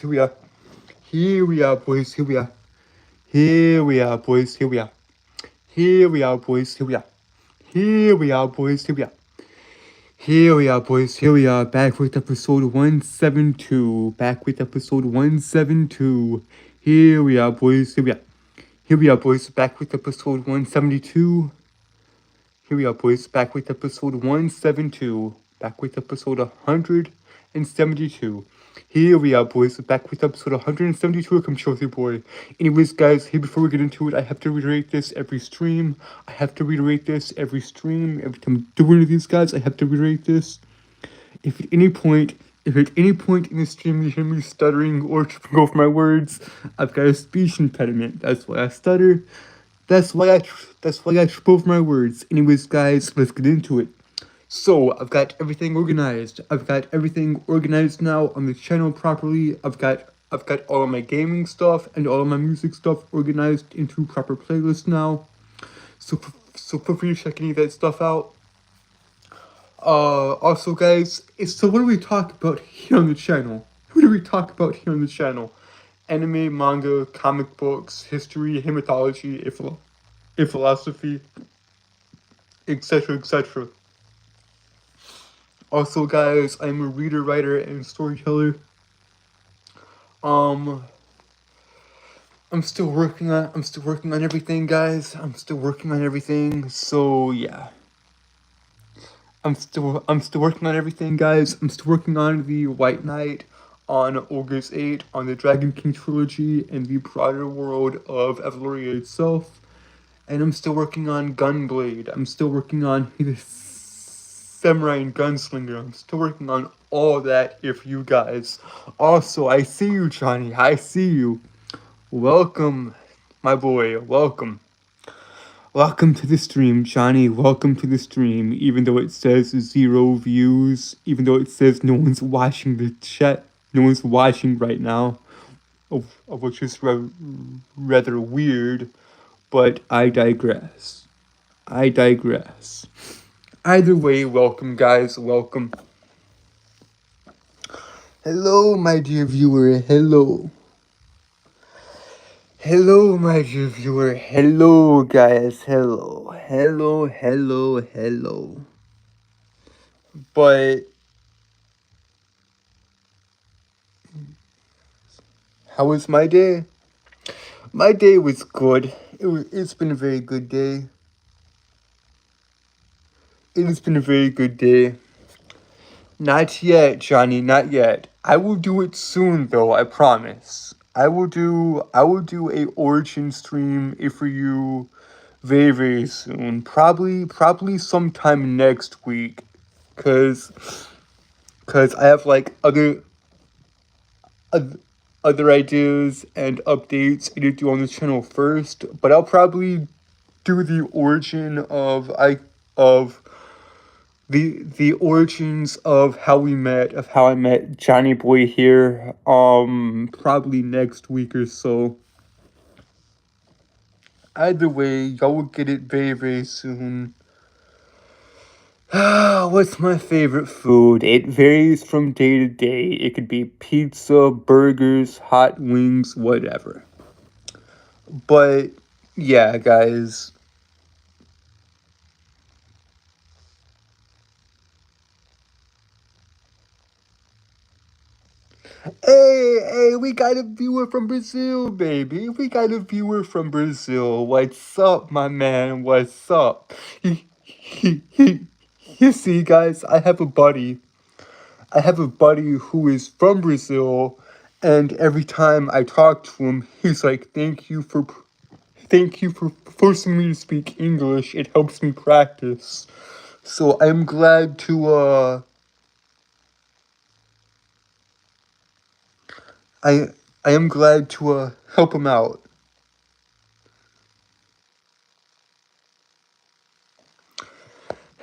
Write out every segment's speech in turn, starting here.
Here we are. Here we are, boys. Here we are. Here we are, boys. Here we are. Here we are, boys. Here we are. Here we are, boys. Here we are. Here we are, boys. Here we are. Back with episode 172. Back with episode 172. Here we are, boys. Here we are. Here we are, boys. Back with episode 172. Here we are, boys. Back with episode 172. Back with episode 172. Here we are, boys. Back with episode 172 of Come Chill with Your Boy. Anyways, guys, here before we get into it, I have to reiterate this every stream. Every time I do one of these, guys, I have to reiterate this. If at any point in the stream you hear me stuttering or tripping over my words, I've got a speech impediment. That's why I stutter. That's why I trip over my words. Anyways, guys, let's get into it. So, I've got everything organized. Now on the channel properly. I've got all of my gaming stuff and all of my music stuff organized into proper playlists now. So feel free to check any of that stuff out. Also, guys, so what do we talk about here on the channel? Anime, manga, comic books, history, mythology, philosophy, etc., etc. Also, guys, I'm a reader, writer, and storyteller. I'm still working on everything, guys. So yeah. I'm still working on everything, guys. I'm still working on the White Knight, on Ogre's 8, on the Dragon King trilogy, and the broader world of Evaluria itself. And I'm still working on Gunblade. I'm still working on the Samurai and Gunslinger. I'm still working on all that here for you guys. Also, I see you, Johnny. I see you. Welcome, my boy. Welcome. Welcome to the stream, Johnny. Welcome to the stream. Even though it says 0 views, even though it says no one's watching the chat, no one's watching right now, which is rather weird, but I digress. Either way, welcome, guys. Welcome. Hello, my dear viewer. Hello. Hello, my dear viewer. Hello, guys. Hello. But how was my day? My day was good. It's been a very good day. Not yet, Johnny. Not yet. I will do it soon, though. I promise. I will do a origin stream for you very, very soon. Probably sometime next week. Cause I have like other ideas and updates I need to do on the channel first. But I'll probably do the origin of the origins of how I met Johnny Boy here, probably next week or so. Either way, y'all will get it very, very soon. What's my favorite food? It varies from day to day. It could be pizza, burgers, hot wings, whatever. But, yeah, guys. Hey, we got a viewer from Brazil, baby. What's up, my man? What's up? You see, guys, I have a buddy who is from Brazil, and every time I talk to him, he's like, thank you for forcing me to speak English. It helps me practice. So I'm glad to, I am glad to help him out.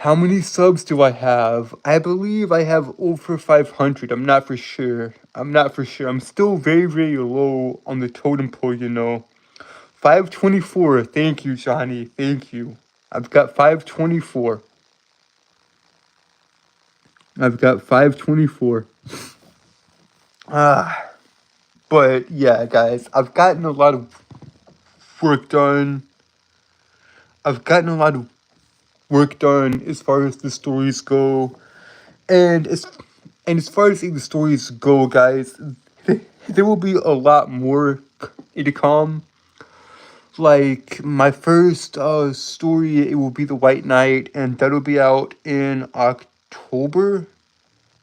How many subs do I have? I believe I have over 500. I'm not for sure. I'm still very, very low on the totem pole, 524. Thank you, Johnny. Thank you. I've got 524. But yeah, guys, I've gotten a lot of work done. I've gotten a lot of work done as far as the stories go, and as far as the stories go, guys, there will be a lot more to come. Like my first story, it will be the White Knight, and that'll be out in October.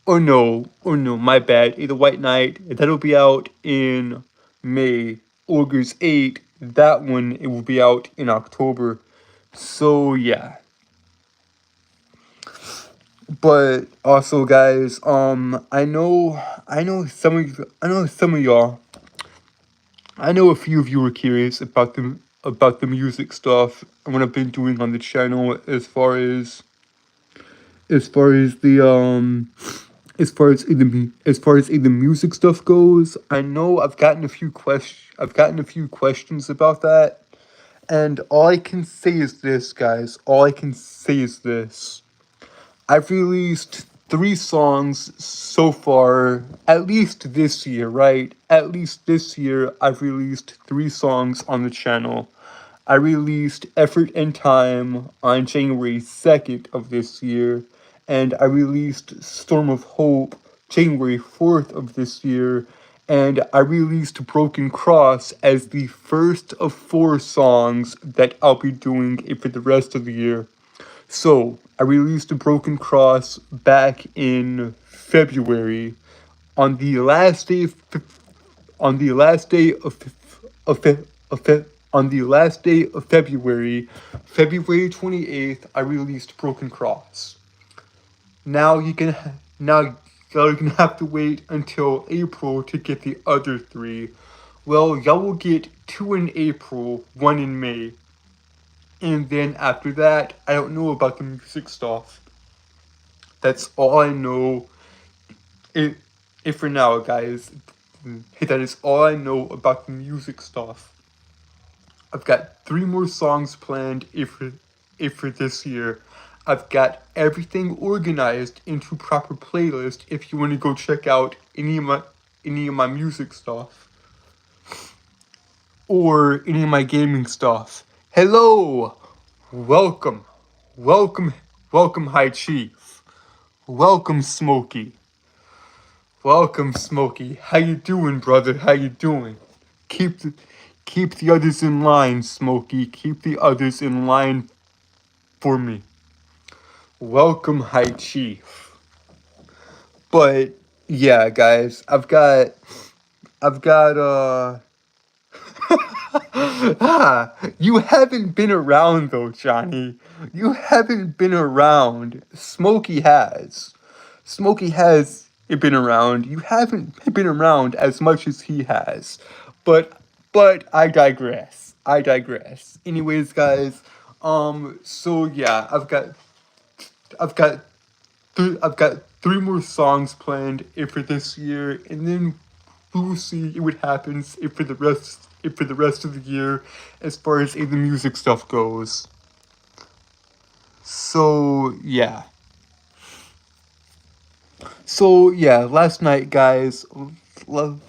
Or no, my bad. The White Knight, that'll be out in May. Ogres 8, that one, it will be out in October. So yeah. But also, guys, I know some of y'all. I know a few of you were curious about the music stuff and what I've been doing on the channel as far as the as far as the music stuff goes. I know I've gotten a few questions about that, and all I can say is this, guys. All I can say is this. I've released 3 songs so far, at least this year, right? At least this year, I've released 3 songs on the channel. I released Effort and Time on January 2nd of this year, and I released Storm of Hope January 4th of this year, and I released Broken Cross as the first of 4 songs that I'll be doing for the rest of the year. So, I released a Broken Cross back in February. On the last day of, on the last day of, Fe- on the last day of February, February 28th, I released Broken Cross. Now y'all can have to wait until April to get the other 3. Well, y'all will get 2 in April, 1 in May. And then after that, I don't know about the music stuff. That's all I know. If for now, guys, that is all I know about the music stuff. I've got 3 more songs planned if for this year. I've got everything organized into proper playlist if you want to go check out any of my music stuff or any of my gaming stuff. Hello, welcome, welcome, welcome, High Chief. Welcome, Smokey. Welcome, Smokey. How you doing, brother? How you doing? Keep the keep the others in line, Smokey. Keep the others in line for me. Welcome, High Chief. But yeah, guys, I've got you haven't been around though, Johnny. You haven't been around. Smokey has. Smokey has been around. You haven't been around as much as he has. But I digress. I digress. Anyways, guys, so yeah, I've got I've got 3 more songs planned for this year, and then we'll see what happens for the rest of the year as far as the music stuff goes. So yeah. So yeah, last night, guys.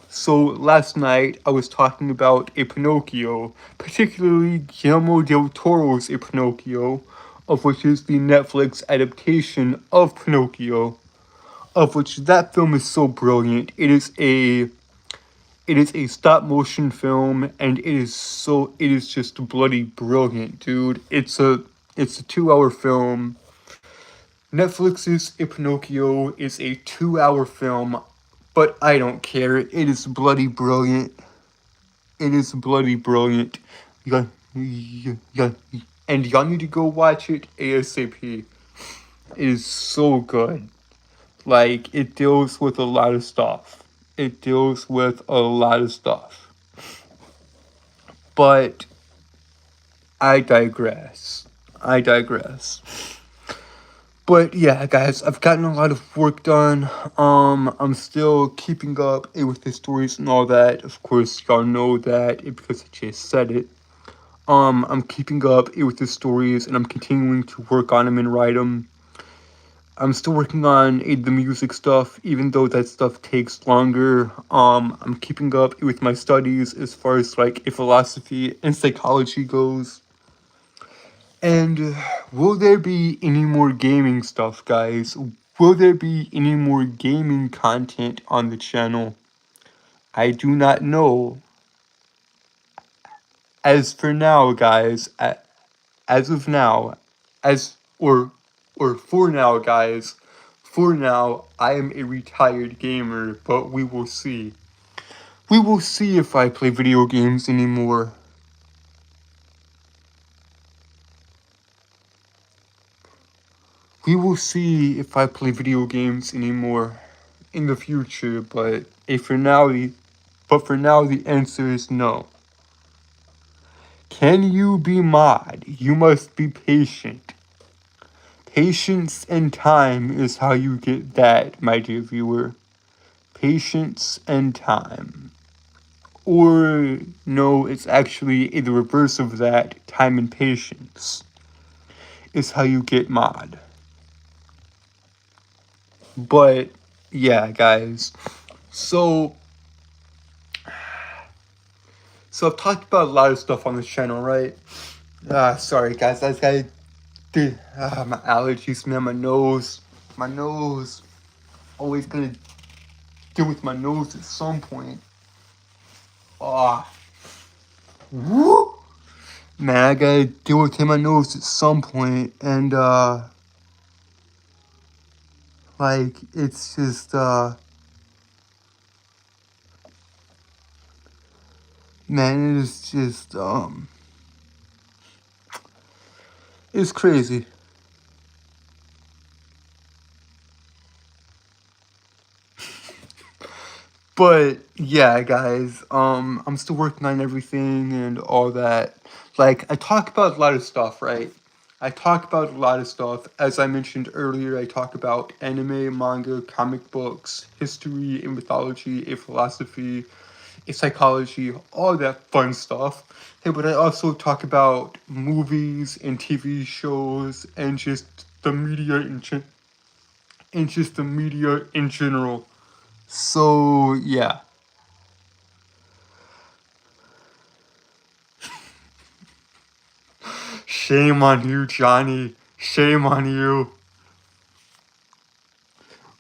So last night I was talking about a Pinocchio, particularly Guillermo del Toro's A Pinocchio, of which is the Netflix adaptation of Pinocchio, of which that film is so brilliant. It is a stop motion film, and it is just bloody brilliant, dude. It's a 2-hour film. Netflix's Pinocchio is a 2-hour film, but I don't care. It is bloody brilliant. It is bloody brilliant. And y'all need to go watch it ASAP. It is so good. Like, it deals with a lot of stuff. It deals with a lot of stuff. But I digress. I digress. But yeah, guys, I've gotten a lot of work done. I'm still keeping up with the stories and all that. Of course, y'all know that because I just said it. I'm keeping up with the stories and I'm continuing to work on them and write them. I'm still working on the music stuff, even though that stuff takes longer. I'm keeping up with my studies as far as like philosophy and psychology goes. And will there be any more gaming stuff, guys? Will there be any more gaming content on the channel? I do not know. As for now, guys, as of now, as or for now, guys, for now, I am a retired gamer, but we will see. We will see if I play video games anymore. We will see if I play video games anymore in the future, but for now the answer is no. Can you be mod? You must be patient. Patience and time is how you get that, my dear viewer. Patience and time. Or, no, it's actually the reverse of that. Time and patience is how you get mod. But, yeah, guys. So I've talked about a lot of stuff on this channel, right? Sorry, guys. I just gotta my allergies, man. My nose. Always gonna deal with my nose at some point. Ah, woo! Man, I gotta deal with my nose at some point, and like it's just man, it is just it's crazy. But yeah, guys, I'm still working on everything and all that. Like, I talk about a lot of stuff, right? I talk about a lot of stuff. As I mentioned earlier, I talk about anime, manga, comic books, history, and mythology, a philosophy, a psychology, all that fun stuff. Hey, but I also talk about movies and TV shows and just the media in general. So yeah. Shame on you, Johnny. Shame on you.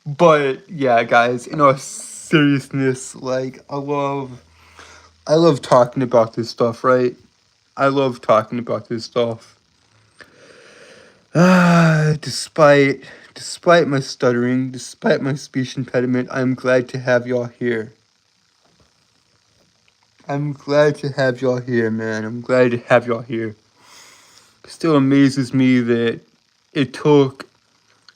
But yeah, guys, in all seriousness, like I love talking about this stuff, right? I love talking about this stuff. Despite my stuttering, despite my speech impediment, I'm glad to have y'all here. I'm glad to have y'all here, man. I'm glad to have y'all here. It still amazes me that it took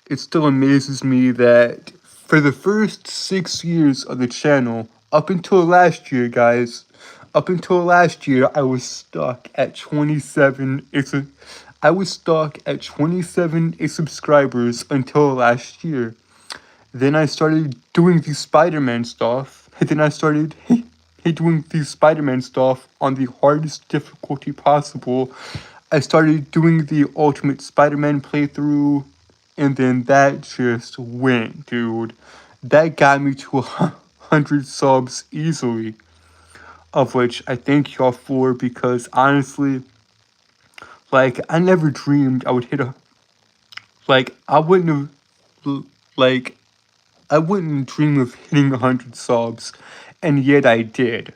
it still amazes me that for the first 6 years of the channel, up until last year, guys, up until last year, I was stuck at 27. I was stuck at 27 subscribers until last year. Then I started doing the Spider-Man stuff. And then I started doing the Spider-Man stuff on the hardest difficulty possible. I started doing the Ultimate Spider-Man playthrough, and then that just went, dude. That got me to 100 subs easily, of which I thank y'all for, because honestly, like, I never dreamed I would hit a, like, I wouldn't have, like, I wouldn't dream of hitting 100 subs, and yet I did.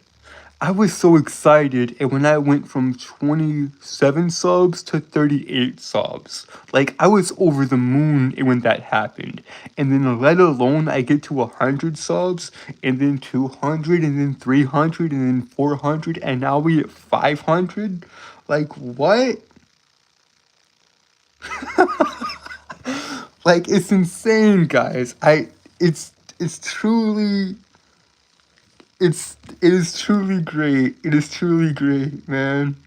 I was so excited, and when I went from 27 subs to 38 subs, like, I was over the moon when that happened. And then let alone I get to 100 subs, and then 200, and then 300, and then 400, and now we at 500? Like, what? Like, it's insane, guys. It's truly, it is truly great. It is truly great, man.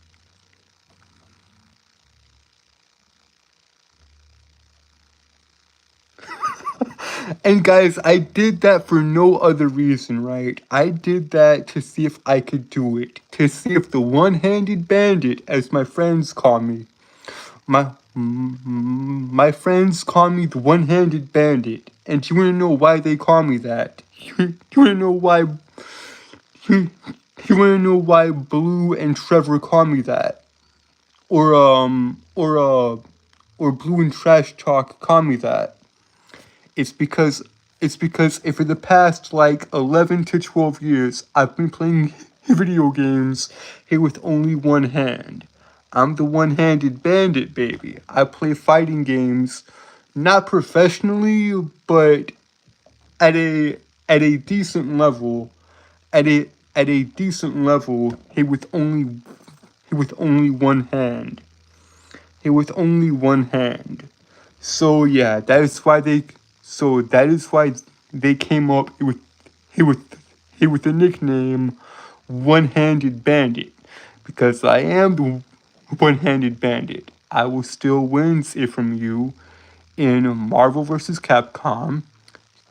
And guys, I did that for no other reason, right? I did that to see if I could do it. To see if the one-handed bandit, as my friends call me, my My friends call me the one-handed bandit, and you wanna know why they call me that? You wanna know why? You wanna know why Blue and Trevor call me that? Or Blue and Trash Talk call me that? It's because for the past like 11 to 12 years, I've been playing video games here with only one hand. I'm the one-handed bandit, baby. I play fighting games, not professionally, but at a decent level, at a decent level, here with only one hand. Here with only one hand. So yeah, that is why they came up with with the nickname One-Handed Bandit. Because I am the one-handed bandit. I will still win it from you in Marvel vs. Capcom,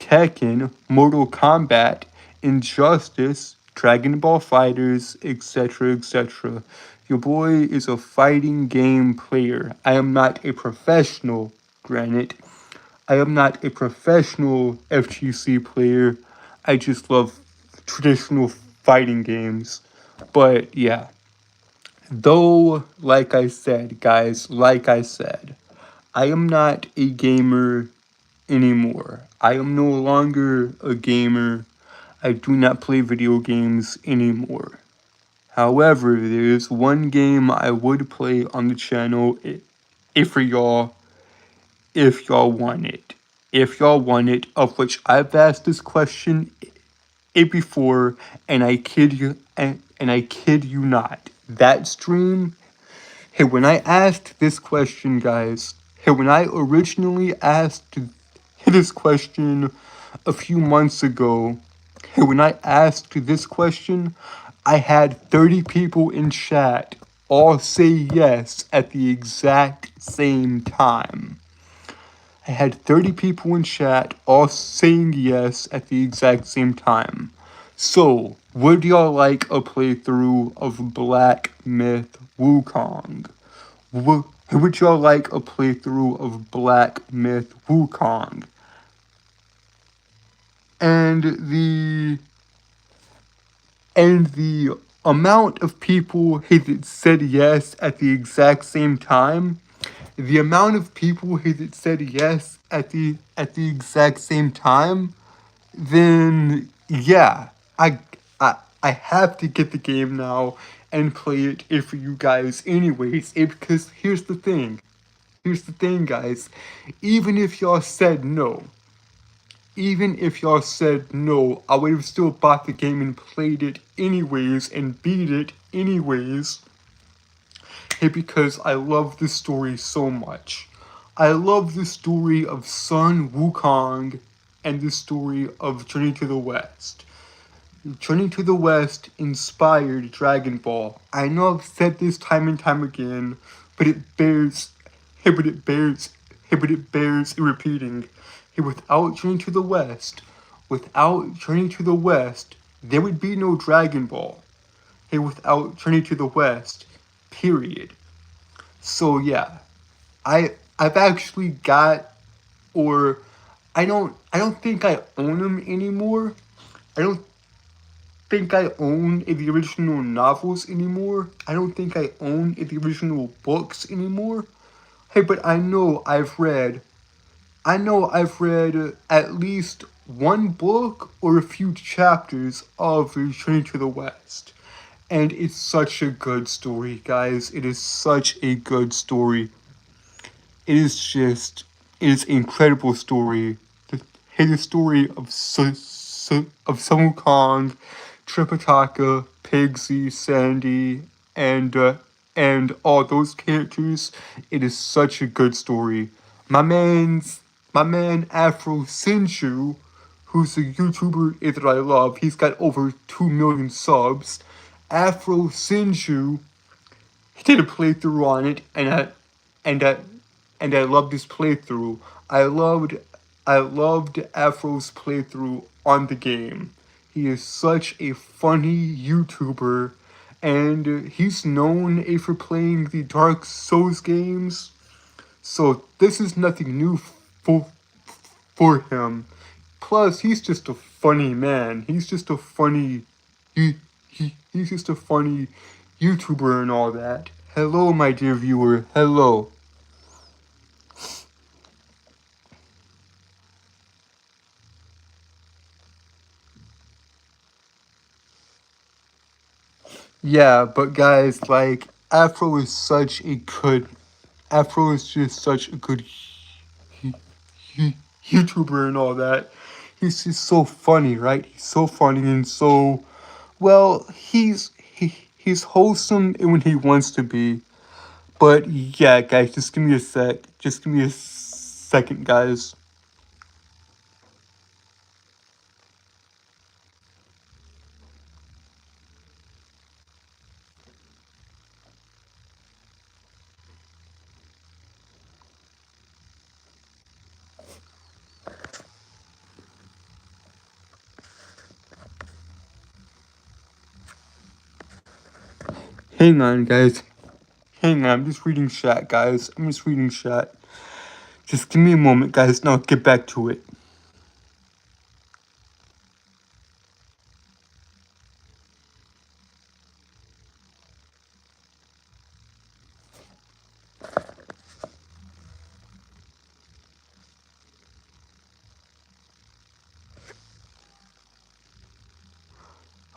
Tekken, Mortal Kombat, Injustice, Dragon Ball Fighters, etc., etc. Your boy is a fighting game player. I am not a professional, granted. I am not a professional FGC player. I just love traditional fighting games. But yeah. Though, like I said, guys, like I said, I am not a gamer anymore. I am no longer a gamer. I do not play video games anymore. However, there is one game I would play on the channel if y'all want it. If y'all want it, of which I've asked this question before, and I kid you and I kid you not. That stream, hey, when I asked this question, guys, hey, when I originally asked this question a few months ago, hey, when I asked this question, I had 30 people in chat all say yes at the exact same time. I had 30 people in chat all saying yes at the exact same time. So, would y'all like a playthrough of Black Myth Wukong? Would y'all like a playthrough of Black Myth Wukong? And the amount of people that said yes at the exact same time, the amount of people that said yes at the exact same time, then yeah, I have to get the game now and play it for you guys anyways. Because here's the thing. Here's the thing, guys. Even if y'all said no, I would have still bought the game and played it anyways and beat it anyways. Hey, because I love this story so much. I love the story of Sun Wukong and the story of Journey to the West. Journey to the West inspired Dragon Ball. I know I've said this time and time again, but it bears repeating. Hey, without Journey to the West, there would be no Dragon Ball. Hey, without Journey to the West, period. So yeah, I've actually got, or I don't think I own them anymore. I don't think I own the original novels anymore. I don't think I own the original books anymore. Hey, but I know I've read at least one book or a few chapters of Journey to the West. And it's such a good story, guys. It is such a good story. It is an incredible story. The story of Sun Wukong, Tripitaka, Pigsy, Sandy, and all those characters. It is such a good story. My man Afro Sinju, who's a YouTuber that I love, he's got over 2 million subs. Afro Sinju, he did a playthrough on it, and I loved his playthrough. I loved Afro's playthrough on the game. He is such a funny YouTuber, and he's known for playing the Dark Souls games. So this is nothing new for for him. Plus, he's just a funny man. He's just a funny, he's just a funny YouTuber and all that. Hello, my dear viewer. Hello. Yeah, but guys, like Afro is such a good. Afro is just such a good YouTuber and all that. He's just so funny, right? He's so funny and so well. He's wholesome when he wants to be. But yeah, guys, just give me a sec. Just give me a second, guys. Hang on, guys. Hang on. I'm just reading chat, guys. I'm just reading chat. Just give me a moment, guys, and I'll get back to it.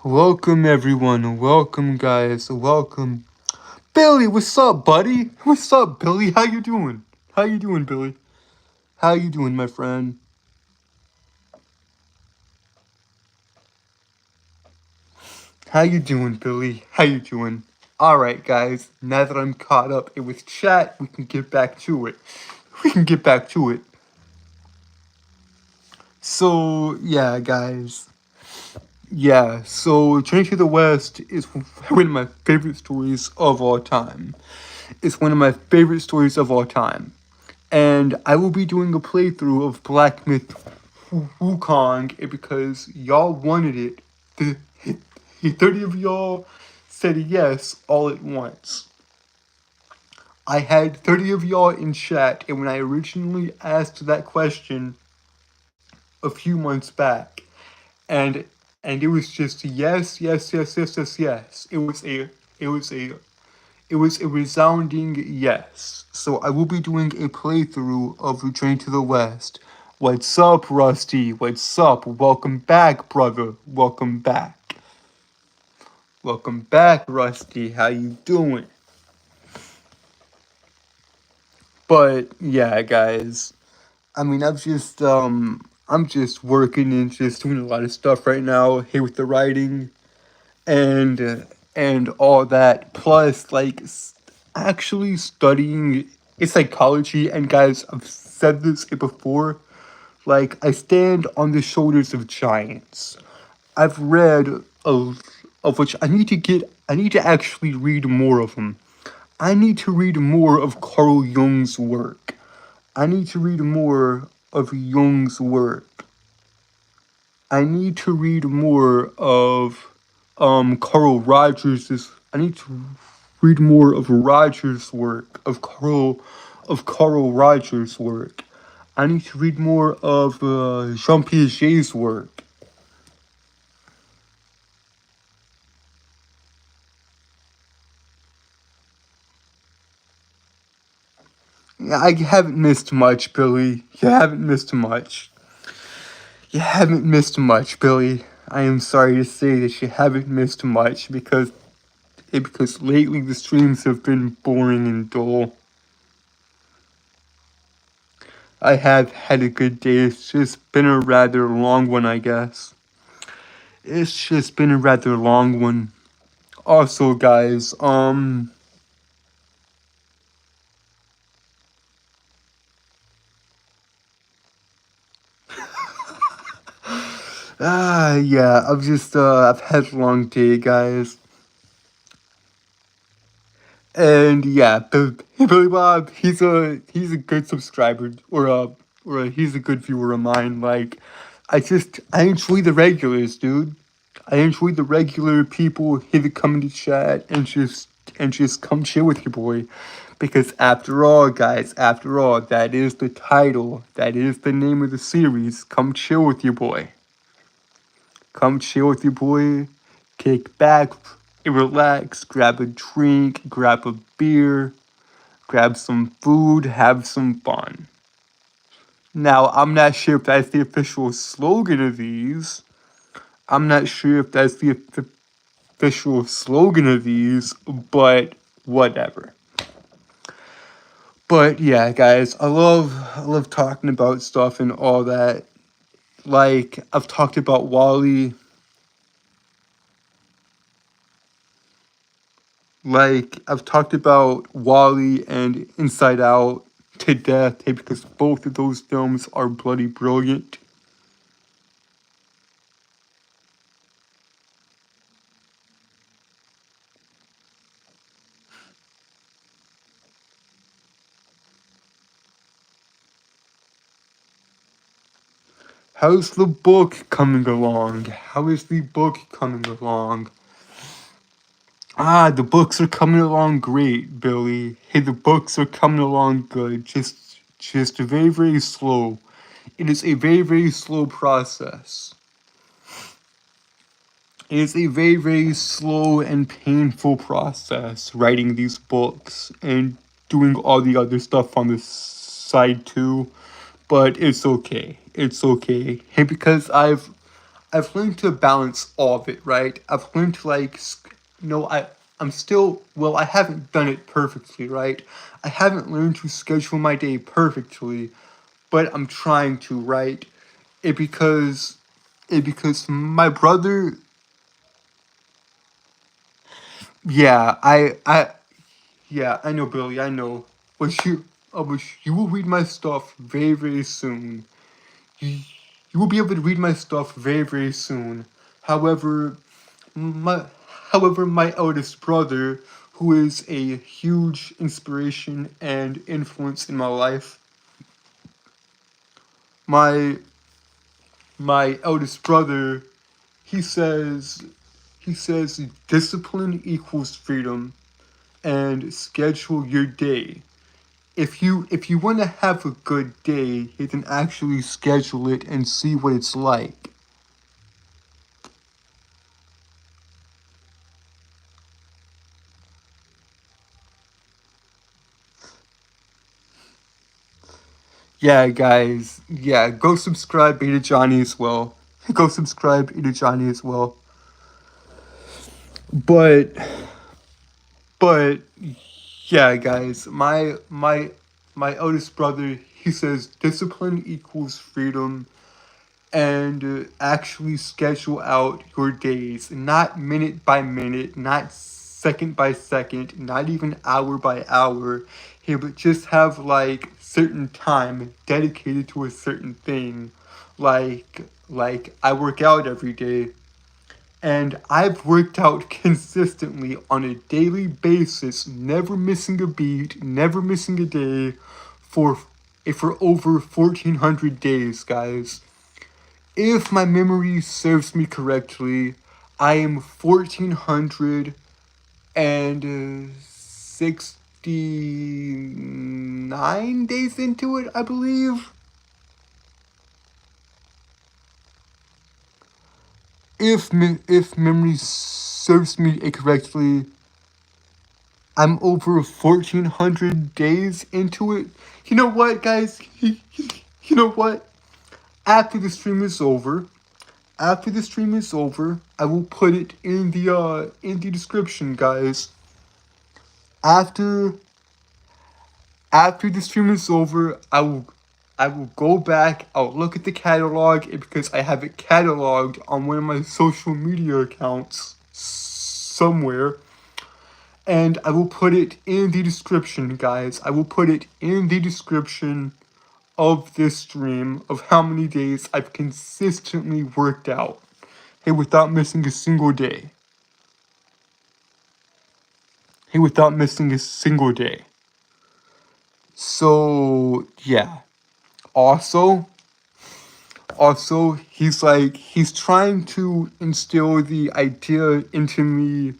Welcome, everyone. Welcome, guys. Welcome. Billy, what's up, buddy? What's up, Billy? How you doing? How you doing, Billy? How you doing, my friend? How you doing, Billy? How you doing? Alright, guys. Now that I'm caught up with chat, we can get back to it. We can get back to it. So, yeah, guys. Yeah, so Journey to the West is one of my favorite stories of all time. It's one of my favorite stories of all time. And I will be doing a playthrough of Black Myth Wukong because y'all wanted it. The 30 of y'all said yes all at once. I had 30 of y'all in chat, and when I originally asked that question a few months back, and it was just yes, yes, yes, yes, yes, yes. It was a resounding yes. So I will be doing a playthrough of Return to the West. What's up, Rusty? What's up? Welcome back, brother. Welcome back. Welcome back, Rusty. How you doing? But yeah, guys. I mean, I'm just working and just doing a lot of stuff right now here with the writing and all that. Plus, like, actually studying psychology. And guys, I've said this before. Like, I stand on the shoulders of giants. I've read of which I need to actually read more of them. I need to read more of Carl Jung's work. I need to read more of Jung's work. I need to read more of Carl Rogers's. I need to read more of Rogers' work, of Carl Rogers' work. I need to read more of Jean Piaget's work. Yeah, I haven't missed much, Billy. You haven't missed much. You haven't missed much, Billy. I am sorry to say that you haven't missed much because lately the streams have been boring and dull. I have had a good day. It's just been a rather long one, I guess. It's just been a rather long one. Also, guys, yeah, I've had a long day, guys. And yeah, Billy Bob, he's a good subscriber he's a good viewer of mine. Like, I enjoy the regulars, dude. I enjoy the regular people here that come into chat and just come chill with your boy. Because after all, guys, after all, that is the title. That is the name of the series. Come chill with your boy. Come chill with your boy. Kick back, relax, grab a drink, grab a beer, grab some food, have some fun. Now, I'm not sure if that's the official slogan of these. I'm not sure if that's the official slogan of these, but whatever. But yeah, guys, I love talking about stuff and all that. Like I've talked about Wally. Like I've talked about Wally and Inside Out to death because both of those films are bloody brilliant. How's the book coming along? How is the book coming along? The books are coming along great, Billy. Hey, the books are coming along good. Just very, very slow. It is a very, very slow process. It is a very, very slow and painful process writing these books and doing all the other stuff on the side too. But it's okay. It's okay. Hey, because I've learned to balance all of it, right? I've learned to I'm still, well, I haven't done it perfectly, right? I haven't learned to schedule my day perfectly, but I'm trying to, right? It because my brother, yeah, yeah, I know, Billy, I know. But you will read my stuff very, very soon. You, you will be able to read my stuff very, very soon. However, my my eldest brother, who is a huge inspiration and influence in my life, my my eldest brother, he says he says discipline equals freedom and schedule your day. If you want to have a good day, you can actually schedule it and see what it's like. Yeah, guys. Yeah, go subscribe Beta Johnny as well. Go subscribe Beta Johnny as well. But but yeah, guys. My eldest brother, he says discipline equals freedom, and actually schedule out your days, not minute by minute, not second by second, not even hour by hour. Hey, but just have like certain time dedicated to a certain thing. Like I work out every day, and I've worked out consistently on a daily basis, never missing a beat, never missing a day for over 1400 days, guys. If my memory serves me correctly, I am 1469 days into it, I believe. If memory serves me correctly, I'm over 1400 days into it. You know what, guys? You know what? After the stream is over, I will put it in the description, guys. After the stream is over, I will go back. I'll look at the catalog because I have it cataloged on one of my social media accounts somewhere, and I will put it in the description, guys. I will put it in the description of this stream of how many days I've consistently worked out. Hey, without missing a single day. Hey, without missing a single day. So, yeah. Also, he's trying to instill the idea into me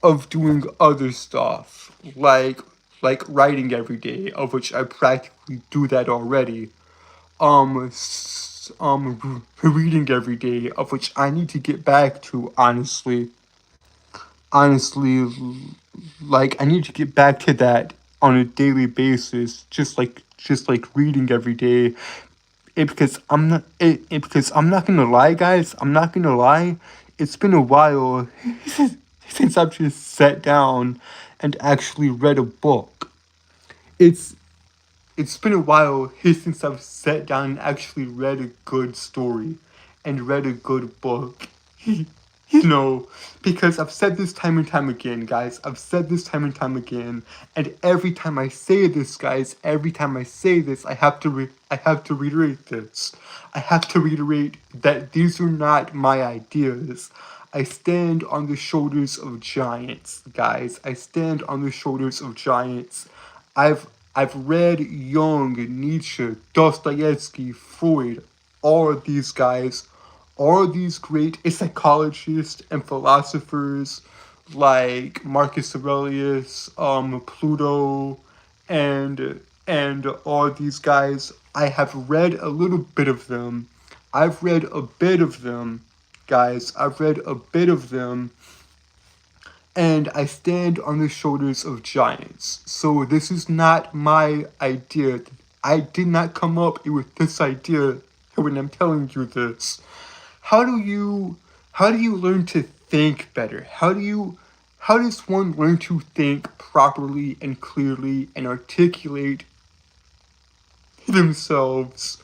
of doing other stuff. like writing every day, of which I practically do that already. Reading every day, of which I need to get back to, honestly, like I need to get back to that on a daily basis, just like reading every day. Because I'm not gonna lie, guys. I'm not gonna lie. It's been a while since I've just sat down and actually read a book. It's it's been a while since I've sat down and actually read a good story and read a good book. You know, because I've said this time and time again, guys. I've said this time and time again, and every time I say this, guys, every time I say this, I have to reiterate this. I have to reiterate that these are not my ideas. I stand on the shoulders of giants, guys. I stand on the shoulders of giants. I've read Jung, Nietzsche, Dostoevsky, Freud, all of these guys, all of these great psychologists and philosophers like Marcus Aurelius, Pluto, and all of these guys. I have read a little bit of them. I've read a bit of them, guys. I've read a bit of them, and I stand on the shoulders of giants. So this is not my idea. I did not come up with this idea when I'm telling you this. How do you how do you learn to think better? How does one learn to think properly and clearly and articulate themselves?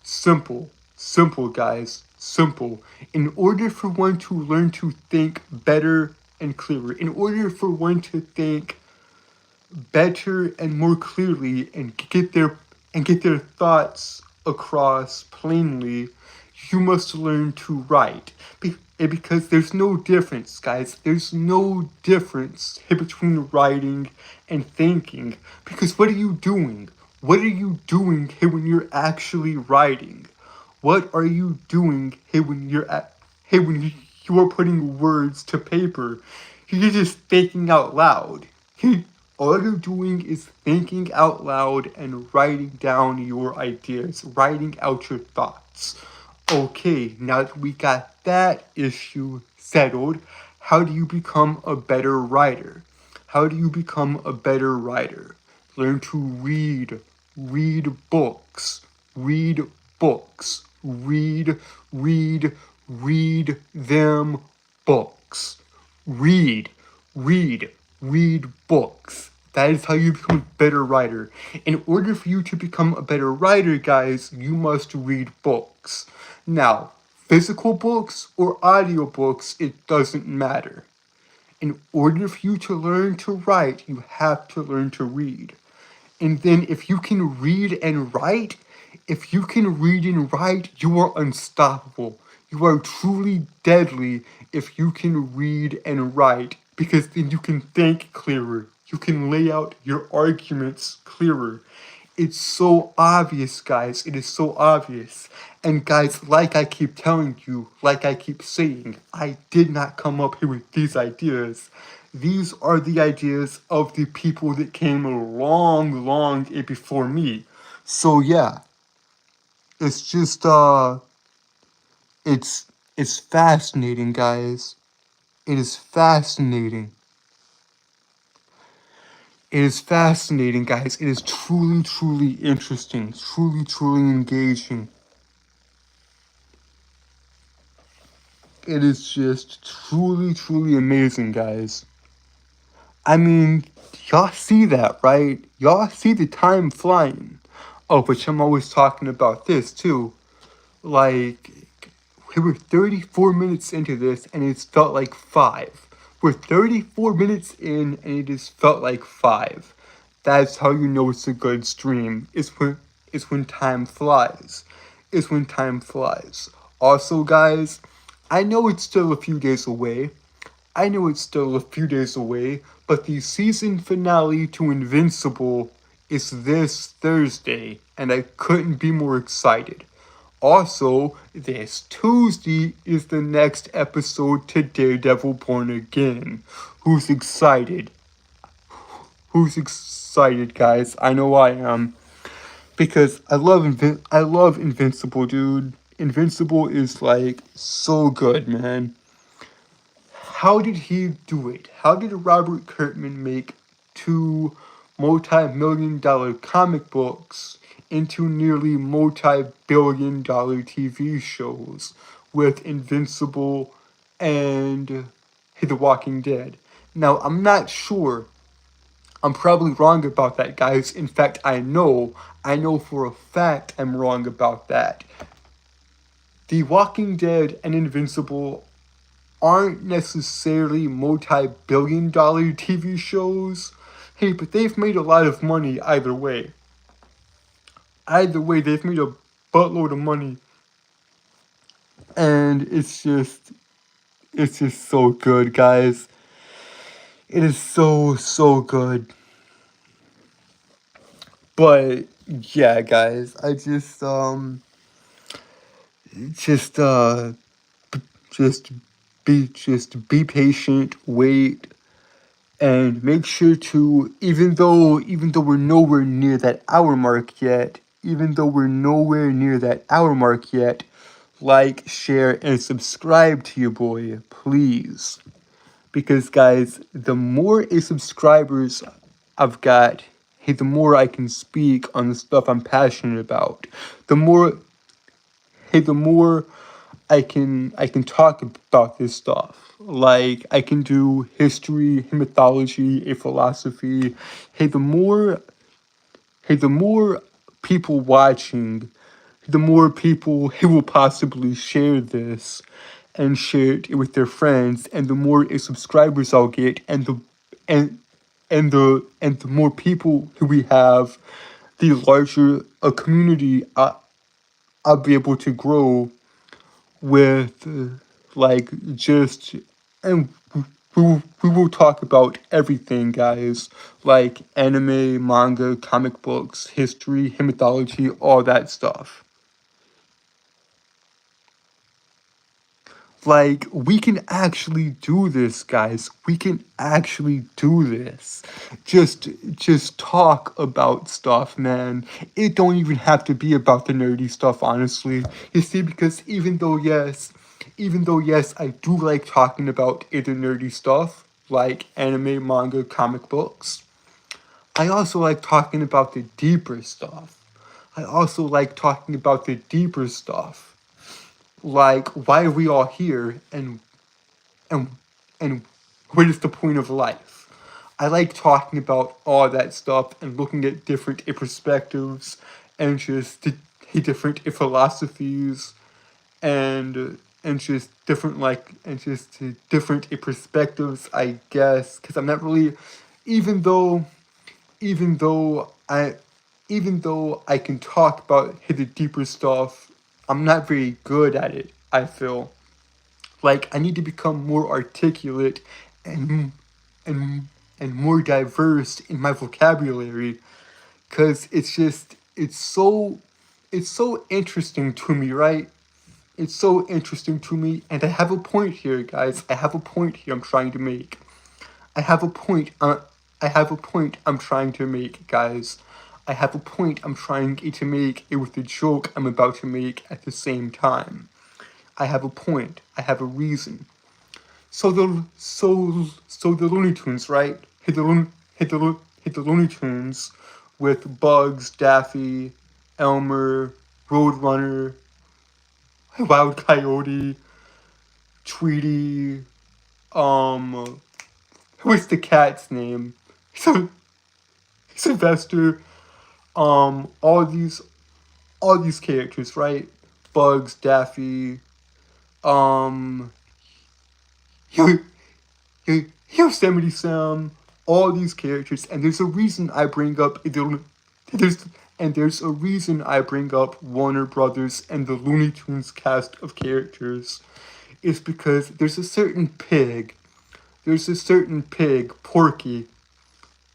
Simple. Simple, guys. Simple. In order for one to learn to think better and clearer, in order for one to think better and more clearly and get their thoughts across plainly, you must learn to write. Because there's no difference, guys. There's no difference between writing and thinking. Because what are you doing? What are you doing when you're actually writing? What are you doing when you are putting words to paper? You're just thinking out loud. All you're doing is thinking out loud and writing down your ideas, writing out your thoughts. Okay, now that we got that issue settled, how do you become a better writer? How do you become a better writer? Learn to read books, read books, read them books. Read, read books. That is how you become a better writer. In order for you to become a better writer, guys, you must read books. Now, physical books or audiobooks, it doesn't matter. In order for you to learn to write, you have to learn to read. And then if you can read and write, you are unstoppable. You are truly deadly if you can read and write, because then you can think clearer. You can lay out your arguments clearer. It's so obvious, guys. It is so obvious. And guys, like I keep telling you, like I keep saying, I did not come up here with these ideas. These are the ideas of the people that came long before me. So yeah, it's just it's it's fascinating, guys. It is fascinating. It is fascinating, guys. It is truly interesting, truly engaging. It is just truly amazing, guys. I mean, y'all see that, right? Y'all see the time flying. Oh, which I'm always talking about this too. Like, we were 34 minutes into this and it's felt like 5. We're 34 minutes in and it has felt like 5. That's how you know it's a good stream. It's when time flies. It's when time flies. Also, guys, I know it's still a few days away. But the season finale to Invincible is this Thursday, and I couldn't be more excited. Also, this Tuesday is the next episode to Daredevil Born Again. Who's excited? Who's excited, guys? I know I am. Because I love Invincible, dude. Invincible is like so good, man. How did he do it? How did Robert Kirkman make two multi-million dollar comic books into nearly multi-billion dollar TV shows with Invincible and The Walking Dead? Now, I'm not sure. I'm probably wrong about that, guys. In fact, I know for a fact I'm wrong about that. The Walking Dead and Invincible aren't necessarily multi-billion dollar TV shows. Hey, but they've made a lot of money either way. Either way, they've made a buttload of money. And it's just so good, guys. It is so, so good. But yeah, guys, I just just just be patient, wait, and make sure to, even though we're nowhere near that hour mark yet, like, share, and subscribe to your boy, please. Because, guys, the more subscribers I've got, hey, the more I can speak on the stuff I'm passionate about. The more, the more I can talk about this stuff. Like, I can do history, mythology, a philosophy. Hey, the more people watching, the more people who will possibly share this and share it with their friends, and the more subscribers I'll get, and and the more people who we have, the larger a community I'll be able to grow with, like, just, and we will talk about everything, guys, like anime, manga, comic books, history, mythology, all that stuff. Like, we can actually do this, guys. We can actually do this. Just talk about stuff, man. It don't even have to be about the nerdy stuff, honestly. You see, because even though yes, I do like talking about the nerdy stuff, like anime, manga, comic books, I also like talking about the deeper stuff. I also like talking about the deeper stuff, like why are we all here, and and what is the point of life. I like talking about all that stuff and looking at different perspectives, and just different philosophies, and just different, like, and just different perspectives, I guess, because I'm not really, even though even though I even though I can talk about the deeper stuff, I'm not very good at it, I feel. Like, I need to become more articulate, and and and more diverse in my vocabulary, cuz it's so interesting to me, right? It's so interesting to me, and I have a point here, guys. I have a point here I'm trying to make. I have a point. I have a point I'm trying to make, guys. I have a point I'm trying to make with the joke I'm about to make at the same time. I have a point. I have a reason. So the Looney Tunes, right? Hit the Looney Tunes with Bugs, Daffy, Elmer, Roadrunner, Wild Coyote, Tweety, what's the cat's name? So Sylvester, um, all these all these characters, right? Bugs, Daffy, um, Yo- Yosemite Sam, all these characters, and there's a reason I bring up there's there's a reason I bring up Warner Brothers and the Looney Tunes cast of characters. It's because there's a certain pig, Porky.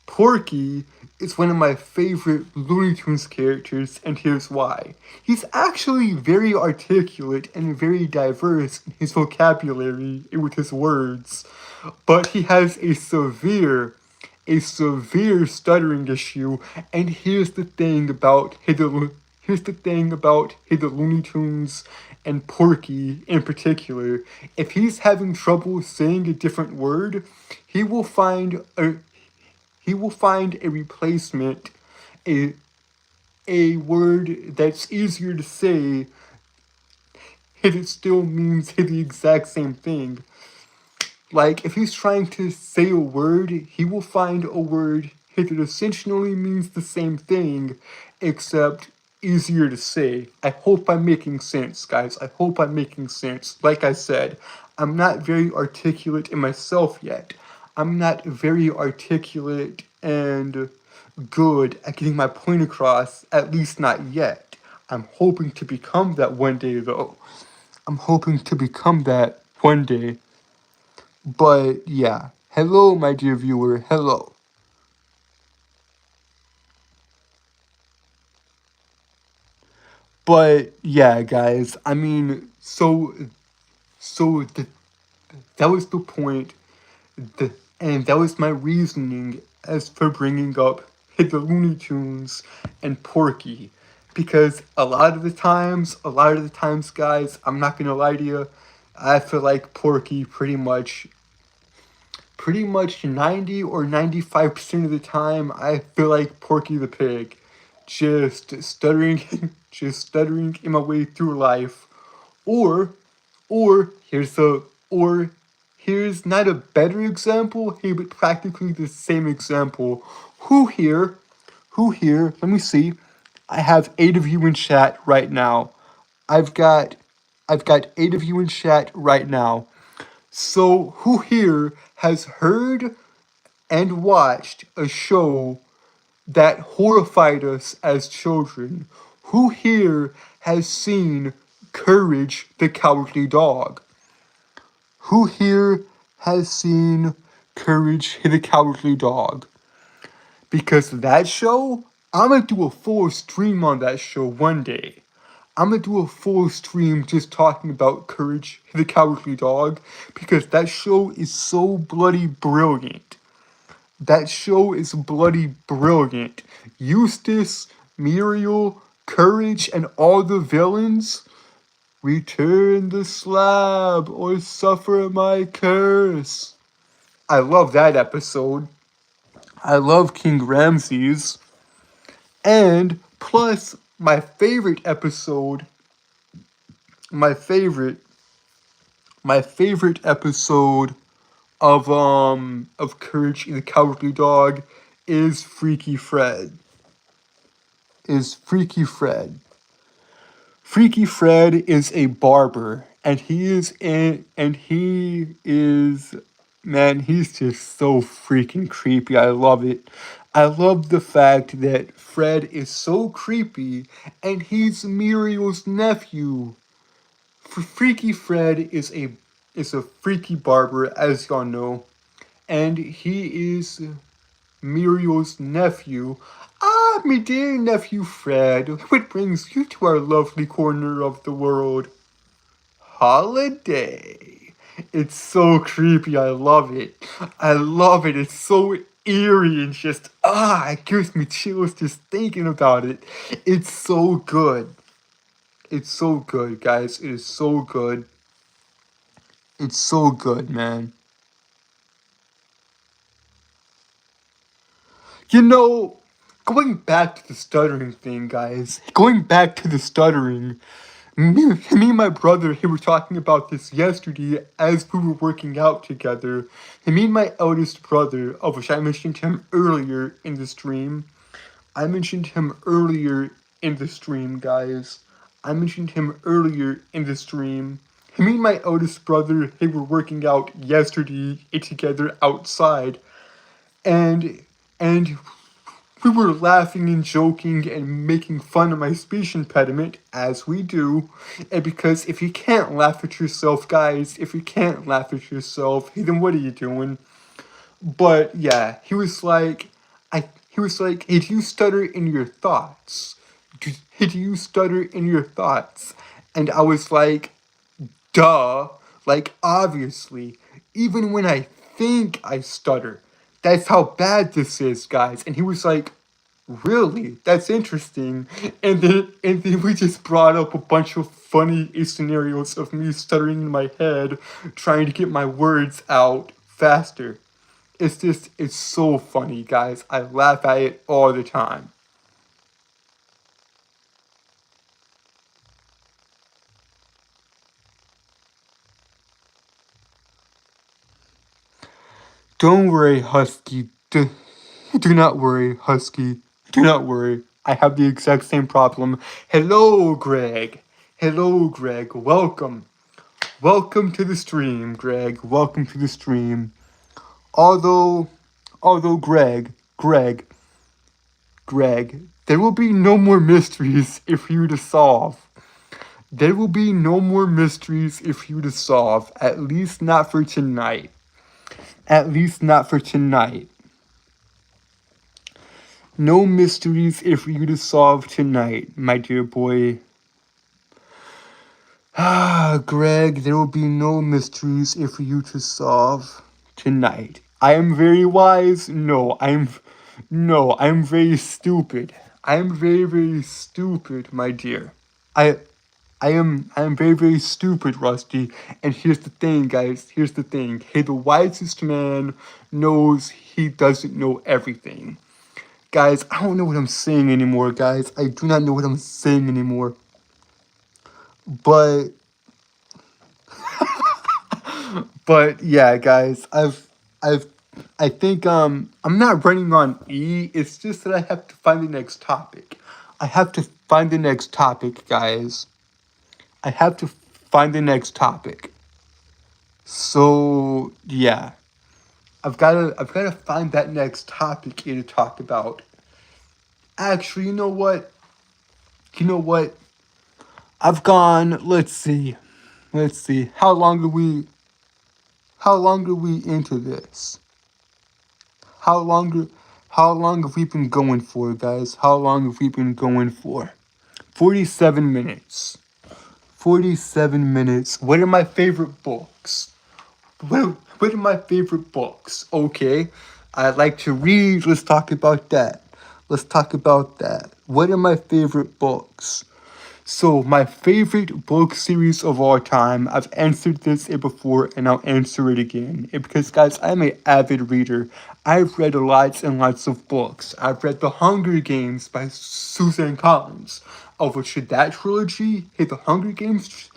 Porky is one of my favorite Looney Tunes characters, and here's why. He's actually very articulate and very diverse in his vocabulary and with his words, but he has a severe a severe stuttering issue. And here's the thing about the Looney Tunes and Porky in particular. If he's having trouble saying a different word, he will find a replacement, a a word that's easier to say, and it still means the exact same thing. Like, if he's trying to say a word, he will find a word that essentially means the same thing, except easier to say. I hope I'm making sense, guys. I hope I'm making sense. Like I said, I'm not very articulate in myself yet. I'm not very articulate and good at getting my point across, at least not yet. I'm hoping to become that one day, though. I'm hoping to become that one day. But yeah, hello, my dear viewer, hello. But yeah, guys, I mean, so that was the point, and that was my reasoning as for bringing up the Looney Tunes and Porky, because a lot of the times, guys, I'm not gonna lie to you, I feel like Porky pretty much 90 or 95% of the time, I feel like Porky the Pig, just stuttering, just stuttering in my way through life. Or, or or here's not a better example, here but practically the same example. Who here, who here? Let me see. I have 8 of you in chat right now. I've got, I've got 8 of you in chat right now. So, who here has heard and watched a show that horrified us as children? Who here has seen Courage the Cowardly Dog? Who here has seen Courage the Cowardly Dog? Because that show, I'm gonna do a full stream on that show one day. I'm gonna do a full stream just talking about Courage the Cowardly Dog, because that show is so bloody brilliant. That show is bloody brilliant. Eustace, Muriel, Courage, and all the villains, return the slab or suffer my curse. I love that episode. I love King Ramses. And plus, my favorite, my favorite episode of Courage the Cowardly Dog is Freaky Fred. Is Freaky Fred. Freaky Fred is a barber, and he is, man, he's just so freaking creepy. I love it. I love the fact that Fred is so creepy, and he's Muriel's nephew. Freaky Fred is a freaky barber, as y'all know, and he is Muriel's nephew. Ah, me dear nephew Fred, what brings you to our lovely corner of the world? Holiday. It's so creepy, I love it. I love it, it's so eerie and just, it gives me chills just thinking about it. It's so good. It's so good, guys. It is so good. It's so good, man. You know, going back to the stuttering thing, guys. Going back to the stuttering. Me and my brother, he were talking about this yesterday as we were working out together. And me and my eldest brother, of which I mentioned him earlier in the stream. I mentioned him earlier in the stream, guys. I mentioned him earlier in the stream. Me and my eldest brother, they were working out yesterday together outside. And and we were laughing and joking and making fun of my speech impediment, as we do. And because if you can't laugh at yourself, guys, if you can't laugh at yourself, then what are you doing? But yeah, he was like, hey, do you stutter in your thoughts? Do you stutter in your thoughts? And I was like, duh, like obviously, even when I think I stutter, that's how bad this is, guys. And he was like, really? That's interesting. And then we just brought up a bunch of funny scenarios of me stuttering in my head, trying to get my words out faster. It's so funny, guys. I laugh at it all the time. Don't worry, Husky. Do not worry, Husky. Do not worry. I have the exact same problem. Hello, Greg. Hello, Greg. Welcome. Welcome to the stream, Greg. Welcome to the stream. Although, Greg, there will be no more mysteries if you to solve. There will be no more mysteries if you to solve. At least not for tonight. At least not for tonight. No mysteries for you to solve tonight, my dear boy. Ah, Greg, there will be no mysteries for you to solve tonight. I am very wise. I'm very stupid. I am very, very stupid, my dear. I I am very, very stupid, Rusty. And here's the thing, guys. Here's the thing. Hey, the wisest man knows he doesn't know everything. Guys, I don't know what I'm saying anymore, guys. I do not know what I'm saying anymore. But yeah, guys, I think I'm not running on E. It's just that I have to find the next topic. I have to find the next topic, guys. I have to find the next topic. So yeah, I've gotta find that next topic here to talk about. Actually, you know what? You know what? I've gone. Let's see. Let's see. How long are we? How long are we into this? How long? How long have we been going for, guys? How long have we been going for? 47 minutes. 47 minutes. What are my favorite books? What are my favorite books? Okay, I like to read. Let's talk about that. Let's talk about that. What are my favorite books? So, my favorite book series of all time, I've answered this before and I'll answer it again. Because, guys, I'm an avid reader. I've read lots and lots of books. I've read The Hunger Games by Susan Collins, of which that trilogy, The Hunger Games,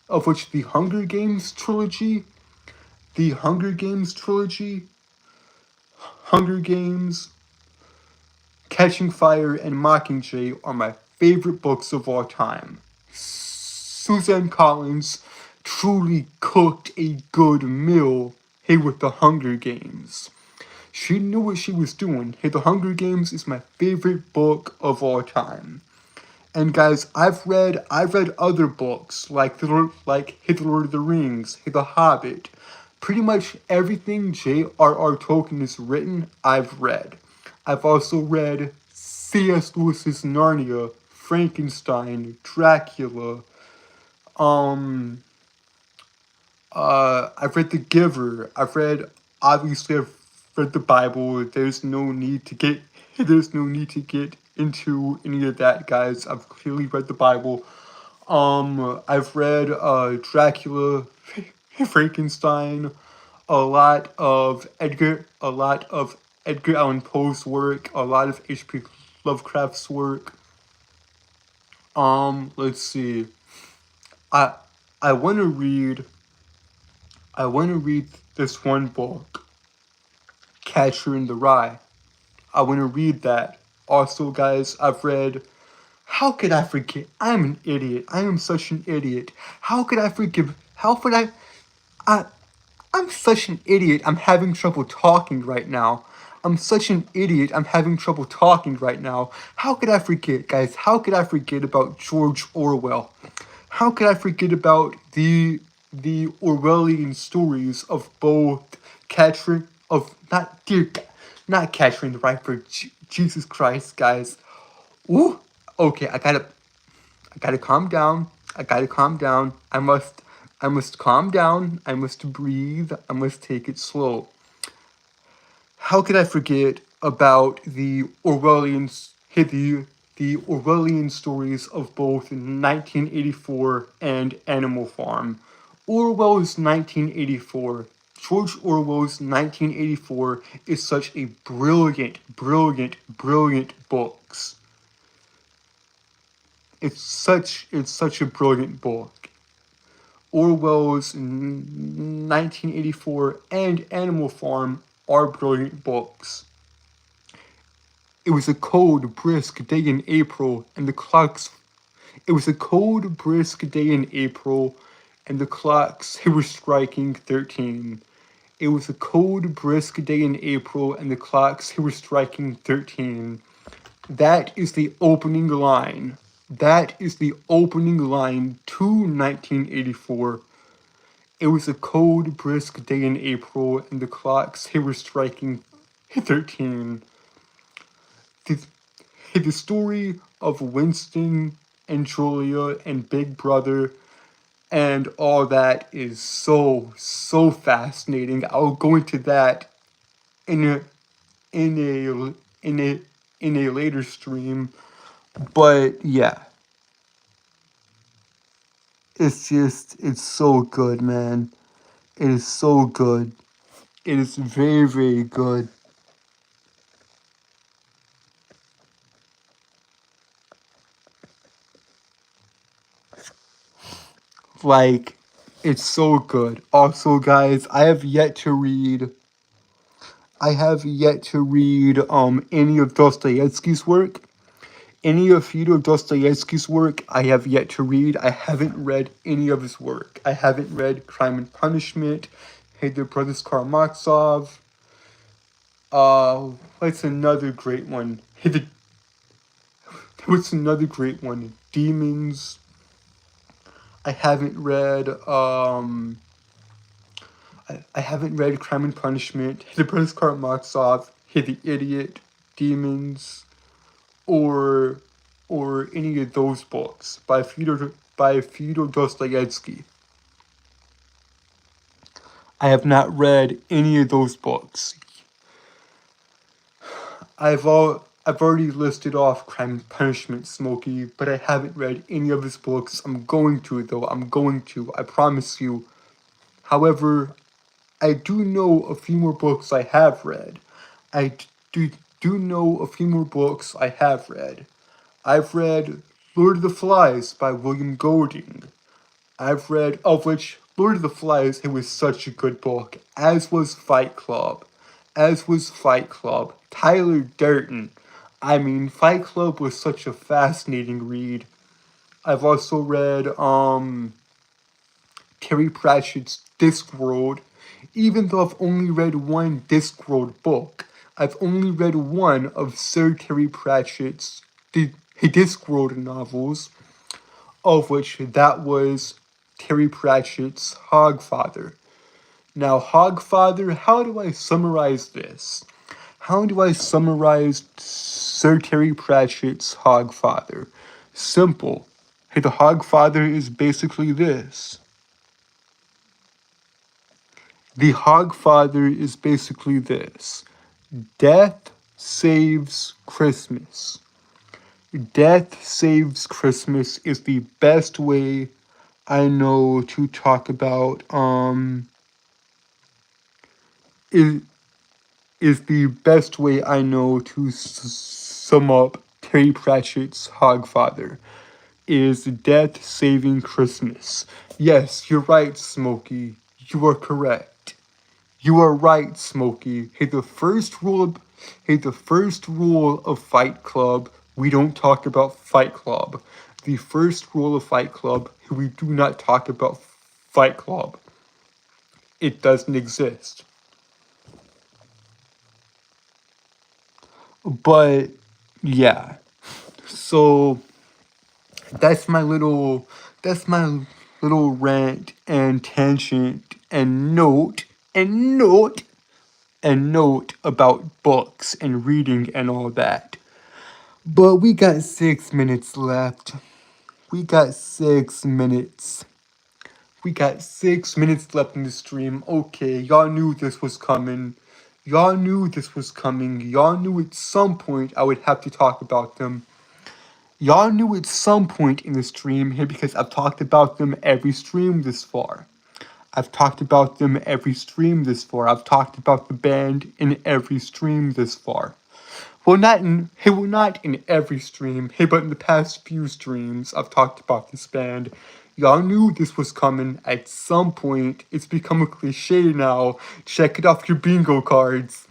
of which the Hunger Games trilogy, Hunger Games, Catching Fire, and Mockingjay are my favorite books of all time. Suzanne Collins truly cooked a good meal with the Hunger Games. She knew what she was doing. The Hunger Games is my favorite book of all time. And guys, I've read other books like The Lord of the Rings, The Hobbit. Pretty much everything J.R.R. Tolkien has written, I've read. I've also read C.S. Lewis's Narnia, Frankenstein, Dracula. I've read The Giver. Obviously I've read the Bible. There's no need to get into any of that, guys. I've clearly read the Bible. I've read Dracula, Frankenstein, a lot of Edgar Allan Poe's work, a lot of H.P. Lovecraft's work. Let's see. I I want to read this one book, Catcher in the Rye. I want to read that. Also, guys, I've read. How could I forget? I'm an idiot. I am such an idiot. How could I forgive? How could I? I I'm such an idiot. I'm having trouble talking right now. I'm such an idiot. I'm having trouble talking right now. How could I forget, guys? How could I forget about George Orwell? How could I forget about the Orwellian stories of both Catherine of not Catcher in the Rye for Jesus Christ, guys. Ooh, okay, I gotta calm down. I gotta calm down. I must calm down. I must breathe. I must take it slow. how could I forget about the Orwellian stories of both 1984 and Animal Farm? Orwell's 1984, George Orwell's 1984 is such a brilliant, brilliant, brilliant books. It's such a brilliant book. Orwell's 1984 and Animal Farm are brilliant books. It was a cold, brisk day in April, and the clocks. It was a cold, brisk day in April, and the clocks were striking 13. It was a cold, brisk day in April, and the clocks were striking 13. That is the opening line. That is the opening line to 1984. It was a cold, brisk day in April, and the clocks were striking 13. The story of Winston and Julia and Big Brother and all that is so fascinating. I'll go into that in a in a in a in a later stream. But yeah, it's so good, man. It is so good. It is very, very good. Like, it's so good. Also, guys, I have yet to read any of Dostoevsky's work. Any of Fyodor Dostoevsky's work I have yet to read. I haven't read any of his work. I haven't read Crime and Punishment, Hey the Brothers Karamazov. What's another great one? What's another great one? Demons. I haven't read I haven't read Crime and Punishment, Hey the Brothers Karamazov, Hey the Idiot, Demons, or any of those books by Fyodor Dostoevsky. I have not read any of those books. I've already listed off Crime and Punishment, Smokey, but I haven't read any of his books. I'm going to though. I'm going to. I promise you. However, I do know a few more books I have read. I do know a few more books I have read. I've read Lord of the Flies by William Golding. I've read, of which Lord of the Flies, it was such a good book, as was Fight Club. As was Fight Club. Tyler Durden. I mean, Fight Club was such a fascinating read. I've also read, Terry Pratchett's Discworld. Even though I've only read one Discworld book, I've only read one of Sir Terry Pratchett's Discworld novels, of which that was Terry Pratchett's Hogfather. Now, Hogfather, how do I summarize this? How do I summarize Sir Terry Pratchett's Hogfather? Simple. Hey, the Hogfather is basically this. The Hogfather is basically this. Death saves Christmas. Death saves Christmas is the best way I know to talk about is the best way I know to sum up Terry Pratchett's Hogfather. Is death saving Christmas. Yes, you're right, Smokey. You are correct. You are right, Smokey. The first rule of Fight Club, we don't talk about Fight Club. The first rule of Fight Club, we do not talk about Fight Club. It doesn't exist. But yeah. So that's my little rant and tangent and note about books and reading and all that. But we got 6 minutes left. We got 6 minutes. We got 6 minutes left in the stream. Okay, y'all knew this was coming. Y'all knew this was coming. Y'all knew at some point I would have to talk about them. Y'all knew at some point in the stream here because I've talked about them every stream this far. I've talked about them every stream this far. I've talked about the band in every stream this far. Not in every stream, but in the past few streams I've talked about this band. Y'all knew this was coming at some point. It's become a cliche now. Check it off your bingo cards.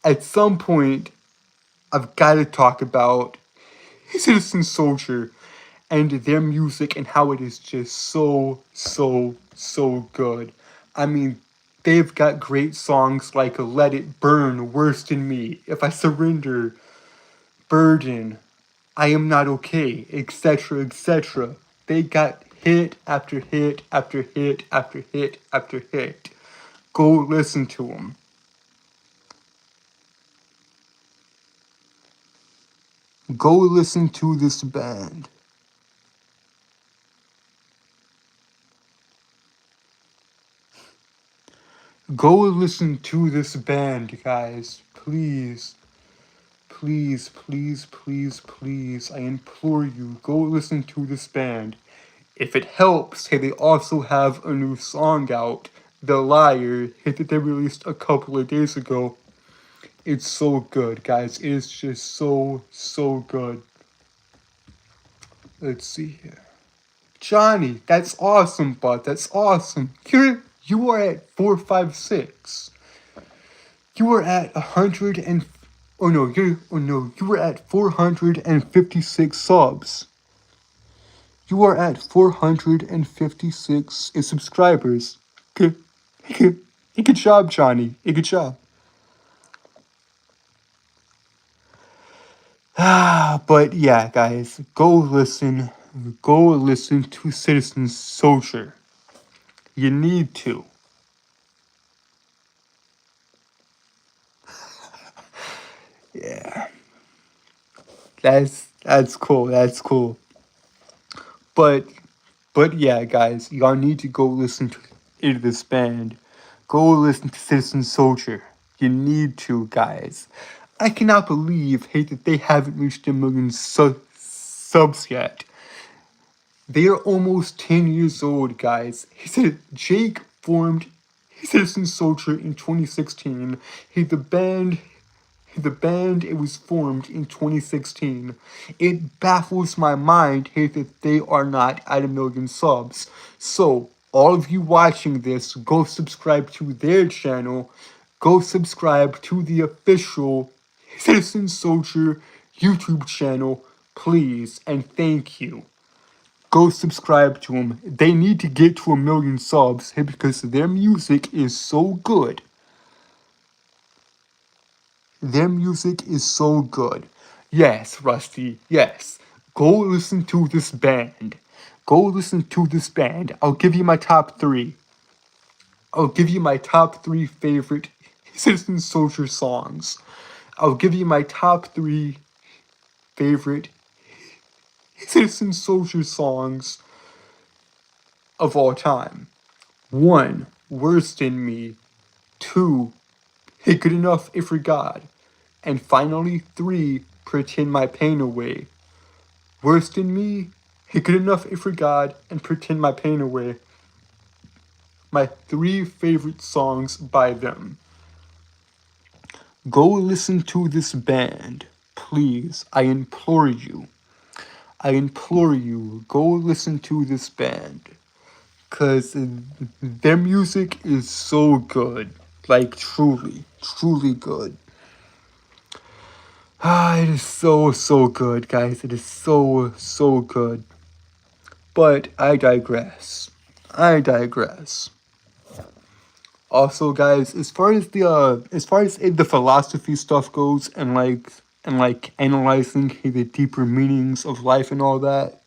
At some point, I've got to talk about Citizen Soldier and their music and how it is just so good. I mean, they've got great songs like Let It Burn, Worst in Me, If I Surrender, Burden, I Am Not Okay, etc., etc. They got hit after hit after hit after hit after hit. Go listen to them. Go listen to this band. Go listen to this band, guys. Please. Please, please, please, please, I implore you, go listen to this band. If it helps, hey, they also have a new song out, The Liar, hit that they released a couple of days ago. It's so good, guys. It is just so good. Let's see here. Johnny, that's awesome, bud. That's awesome. You are at 456. You were at 100 and you were at 456 subs. You are at 456 subscribers. Good job, Johnny. Good job. But yeah, guys, go listen to Citizen Soldier. You need to. Yeah. That's cool. That's cool. But yeah, guys, y'all need to go listen to this band. Go listen to Citizen Soldier. You need to, guys. I cannot believe that they haven't reached 1 million subs yet. They are almost 10 years old, guys. He said Jake formed Citizen Soldier in 2016. The band, it was formed in 2016. It baffles my mind that they are not at 1 million subs. So, all of you watching this, go subscribe to their channel. Go subscribe to the official Citizen Soldier YouTube channel, please, and thank you. Go subscribe to them. They need to get to 1 million subs because their music is so good. Their music is so good. Yes, Rusty, yes. Go listen to this band. Go listen to this band. I'll give you my top 3. I'll give you my top 3 favorite Citizen Soldier songs. I'll give you my top 3 favorite Citizen Soldier songs of all time. 1, Worst in Me. 2, Hey Good Enough If You're God. And finally, 3, Pretend My Pain Away. Worst in Me, Hey Good Enough If You're God, and Pretend My Pain Away. My 3 favorite songs by them. Go listen to this band, please. I implore you. Go listen to this band. Because their music is so good. Like, truly good. It is so good, guys. It is so good. But I digress. Also, guys, as far as the philosophy stuff goes, and analyzing the deeper meanings of life and all that.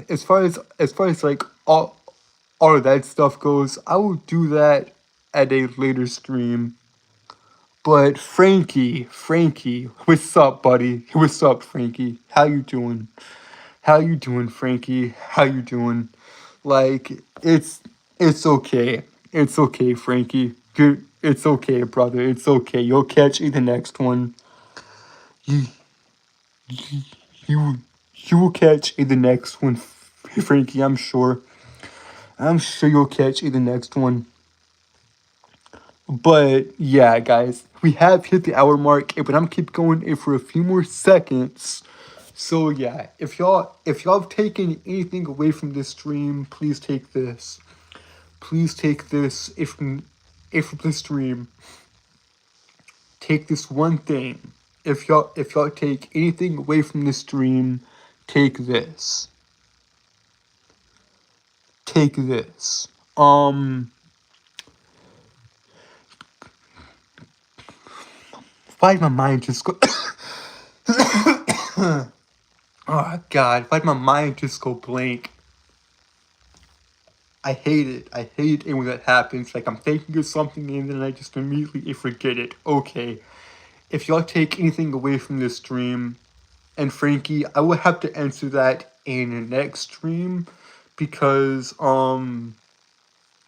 As far as like all of that stuff goes, I will do that at a later stream. But Frankie, what's up, buddy? What's up, Frankie? How you doing? Frankie? How you doing? Like, it's okay. It's okay, Frankie. It's okay, brother. It's okay. You'll catch in the next one. You, you, you will catch in the next one, Frankie. I'm sure. I'm sure you'll catch in the next one. But yeah, guys, we have hit the hour mark, but I'm keep going for a few more seconds. So yeah, if y'all have taken anything away from this stream, please take this. Please take this. If from the stream, take this one thing. If y'all take anything away from this stream, take this. Take this. Why did my mind just go? Oh God! Why did my mind just go blank? I hate it. I hate it when that happens. Like I'm thinking of something and then I just immediately forget it. Okay. If y'all take anything away from this stream, and Frankie, I will have to answer that in the next stream because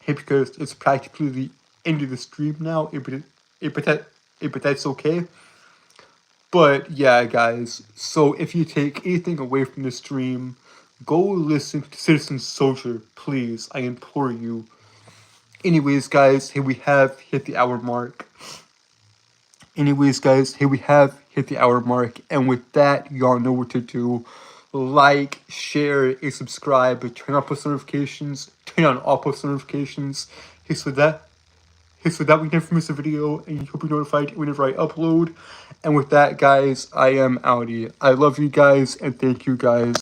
because it's practically the end of the stream now. But that's okay. But yeah, guys. So if you take anything away from the stream, go listen to Citizen Soldier, please. I implore you. Anyways, guys, here we have hit the hour mark. Anyways, guys, here we have hit the hour mark. And with that, y'all know what to do. Like, share, and subscribe. Turn on post notifications. Turn on all post notifications. So that we never miss a video, and you'll be notified whenever I upload. And with that, guys, I am outie. I love you guys, and thank you guys.